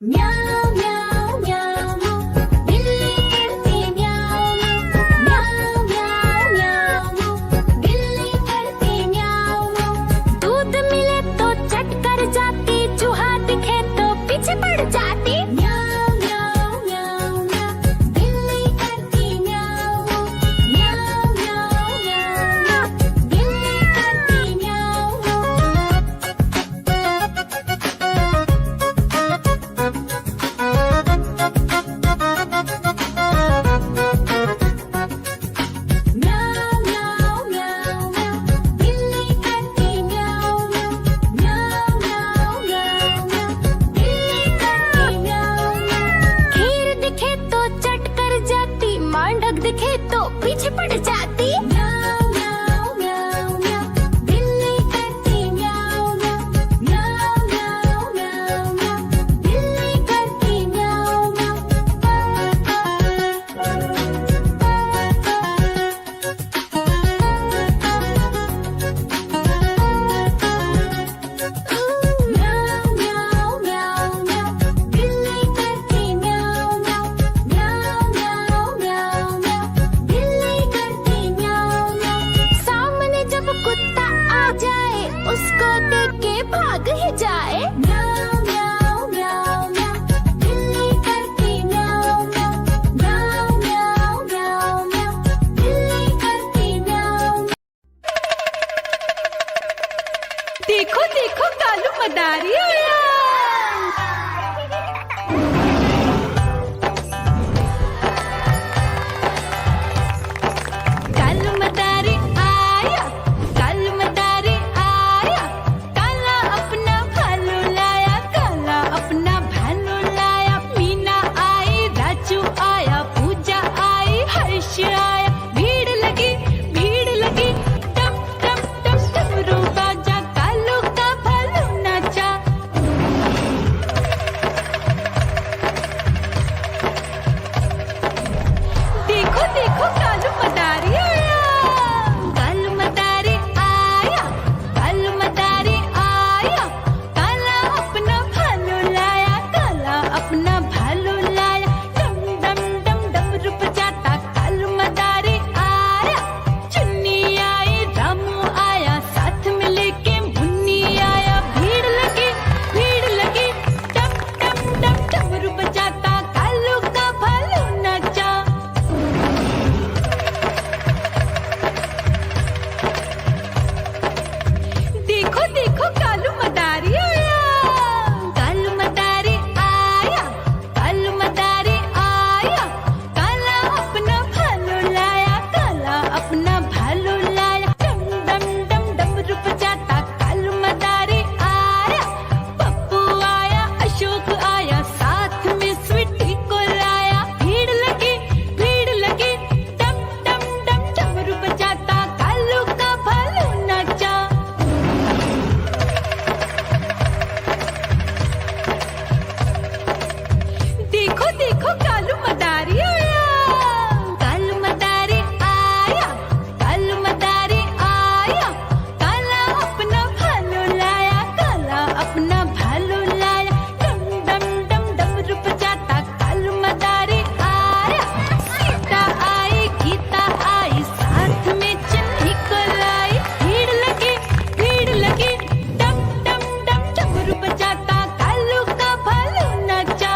म्याऊं म्याऊं म्याऊं बिल्ली करती म्याऊं म्याऊं म्याऊं म्याऊं बिल्ली करती म्याऊं। दूध मिले तो चट कर जाती, चूहा दिखे तो पीछे पड़ जाती। म्याऊं म्याऊं म्याऊं म्याऊं बिल्ली करती म्याऊं म्याऊं म्याऊं म्याऊं बिल्ली करती म्याऊं। म्याऊं म्याऊं म्याऊं म्याऊं बिल्ली करती म्याऊं म्याऊं म्याऊं म्याऊं म्याऊं बिल्ली करती म्याऊं। खीर दिखे तो चट कर जाती, मांडक दिखे तो पीछे पड़ जाती। म्याऊं म्याऊं म्याऊं म्याऊं बिल्ली करती म्याऊं म्याऊं म्याऊं म्याऊं म्याऊं बिल्ली करती म्याऊं म्याऊं म्याऊं म्याऊं म्याऊं बिल्ली करती म्याऊं म्याऊं म्याऊं म्याऊं म्याऊं बिल्ली करती म्याऊं। सामने जब कुत्ता आ जाए, उसको देख के भाग ही जाए। म्याऊं म्याऊं म्याऊं म्याऊं बिल्ली करती म्याऊं म्याऊं म्याऊं म्याऊं म्याऊं बिल्ली करती म्याऊं। देखो देखो कालू मदारी आया। कालू मदारी आया, कालू मदारी आया। काला अपना भालू लाया, काला अपना भालू लाया। मीना आई, राजू आया, पूजा आई, हर्ष आया। भीड़ लगी टप टप टप डमरू बाजा, कालू का भालू नाचा। देखो देखो कालू मदारी आया, कालू मदारी आया, कालू मदारी आया। काला अपना भालू लाया, काला अपना भालू लाया। डम डम डम डमरू बजाता कालू मदारी आया। चुन्नी आई, रामू आया, साथ में लेके मुन्नी आया। भीड़ लगी टप टप टप डमरू बजाता कालू का भालू नाचा। देखो देखो कालू मदारी आया, कालू मदारी आया, कालू मदारी आया। काला अपना भालू लाया, काला अपना भालू लाया। डम डम डम डमरू बजाता कालू मदारी आया। पप्पू आया, अशोक आया, साथ में स्वीटी को लाया। भीड़ लगी डम डम डम डमरू बजाता कालू का भालू नाचा। देखो देखो कालू मदारी आया, कालू मदारी आया, कालू मदारी आया। काला अपना भालू लाया, काला अपना भालू लाया। डम डम डम डमरू बजाता कालू मदारी आया। सीता आई, गीता आई, साथ में चन्नी को लाई। भीड़ लगी डम डम डम डमरू बजाता कालू का भालू नाचा।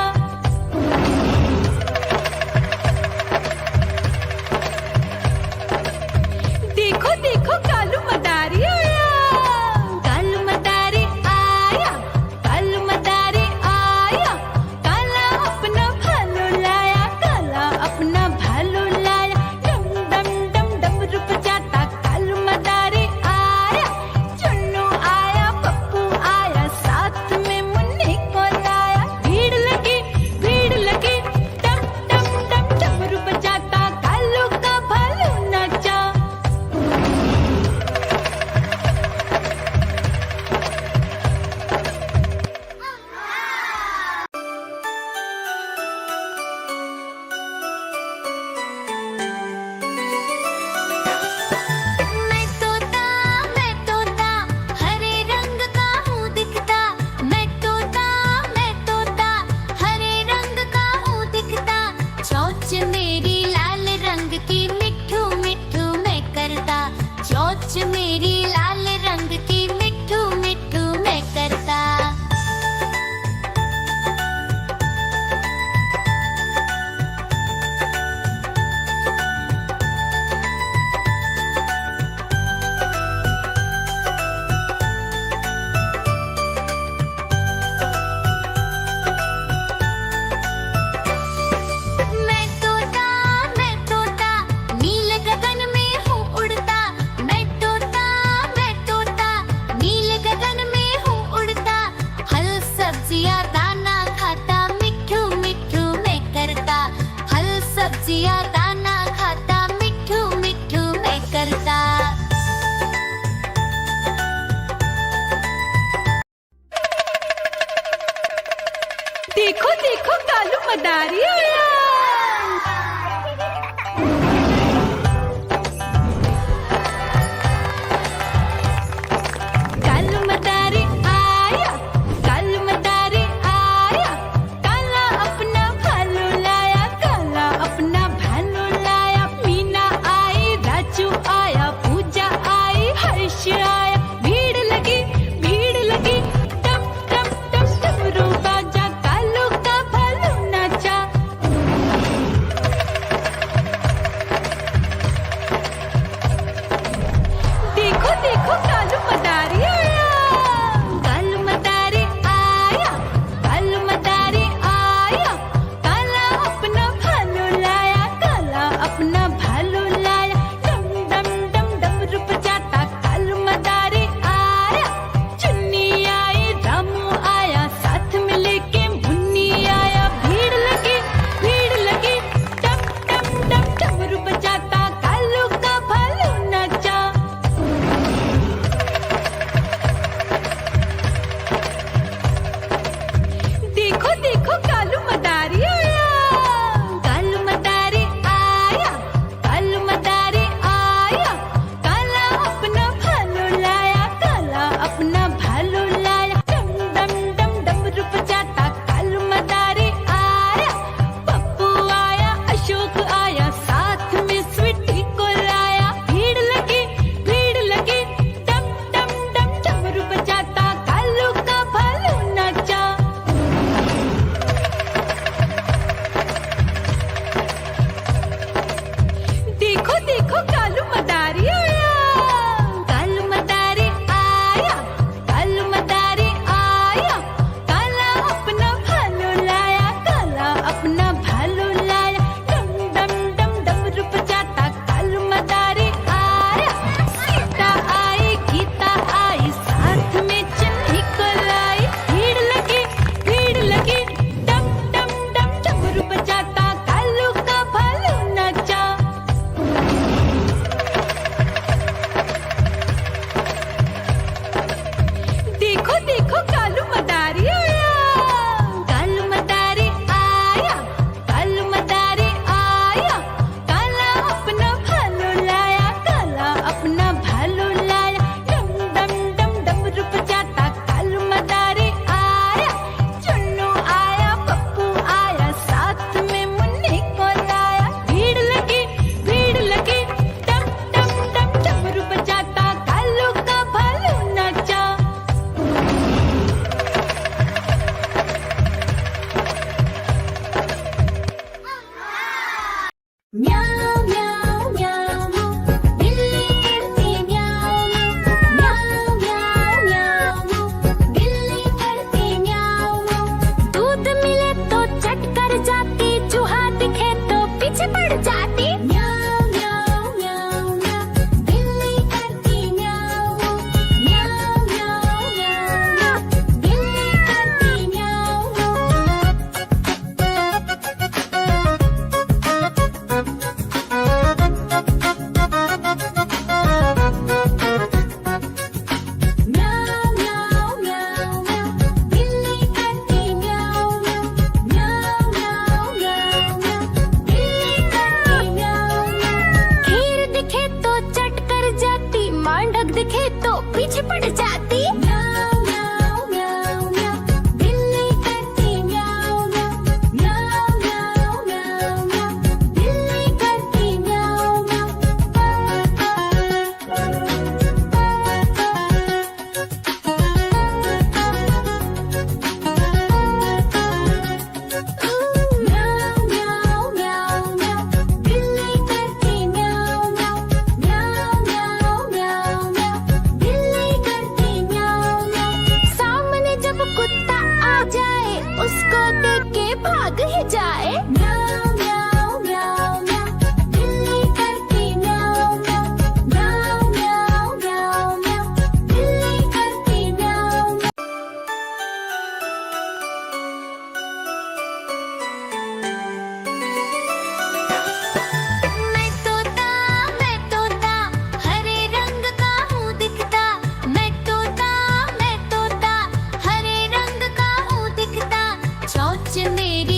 देखो देखो कालू मदारी आया। कालू मदारी आया, कालू मदारी आया, काला अपना भालू लाया, काला अपना भालू लाया। मीना आई, राजू आया, पूजा आई, हर्ष आया। भीड़ लगी टम टम टम डमरू बाजा, कालू का भालू नाचा। देखो देखो कालू मदारी आया, कालू मदारी आया, कालू मदारी आया, काला अपना भालू लाया, काला अपना भालू लाया। डम डम डम डमरू बजाता कालू मदारी आया। चुन्नी आई, रामू आया, साथ में लेके मुन्नी आया। भीड़ लगी टम टम टम डमरू बजाता कालू का भालू नाचा। देखो देखो कालू मदारी आया, कालू मदारी आया, कालू मदारी आया, काला अपना भालू लाया, काला अपना भालू लाया। डम डम डम डमरू बजाता कालू मदारी आया। पप्पू आया, अशोक आया, साथ में स्वीटी को लाया। भीड़ लगी टम टम टम डमरू बजाता कालू का भालू नाचा। देखो देखो कालू मदारी आया, कालू मदारी आया, कालू मदारी आया, काला अपना भालू लाया, काला अपना भालू लाया। डम डम डम डमरू बजाता कालू मदारी आया। सीता आई, गीता आई, साथ में चन्नी को लाई। भीड़ लगी टम टम टम डमरू बजाता कालू का भालू नाचा। देखो देखो कालू मदारी आया, कालू मदारी आया, कालू मदारी आया, काला अपना भालू लाया, काला अपना भालू लाया। डम डम डम डमरू बजाता कालू मदारी आया। चुन्नू आया, पप्पू आया, साथ में मुन्नी को लाया। भीड़ लगी टम टम टम डमरू बजाता कालू का भालू नाचा। म्याऊं म्याऊं म्याऊं, बिल्ली करती म्याऊं म्याऊं म्याऊं म्याऊं, बिल्ली करती म्याऊं। दूध मिले तो चट कर जाती, चूहा दिखे तो पीछे पड़ जाती। म्याऊं म्याऊं म्याऊं म्याऊं, बिल्ली करती म्याऊं म्याऊं म्याऊं म्याऊं, बिल्ली करती म्याऊं। म्याऊं म्याऊं म्याऊं म्याऊं, बिल्ली करती म्याऊं म्याऊं म्याऊं म्याऊं म्याऊं, बिल्ली करती म्याऊं। खीर दिखे तो चट कर जाती, मांडक दिखे तो पीछे पड़ जाती। म्याऊं म्याऊं म्याऊं म्याऊं, बिल्ली करती म्याऊं म्याऊं म्याऊं म्याऊं म्याऊं म्याऊं, बिल्ली करती म्याऊं म्याऊं म्याऊं म्याऊं म्याऊं, बिल्ली करती म्याऊं म्याऊं म्याऊं म्याऊं म्याऊं म्याऊं, बिल्ली करती म्याऊं म्याऊं। सामने जब कुत्ता आ जाए, उसको देख के भाग ही जाए। म्याऊं म्याऊं म्याऊं म्याऊं, बिल्ली करती म्याऊं म्याऊं म्याऊं म्याऊं म्याऊं म्याऊं, बिल्ली करती म्याऊं। मैं तोता हरे रंग का हूँ दिखता। मैं तोता हरे रंग का हूँ दिखता। चोंच अंधेरी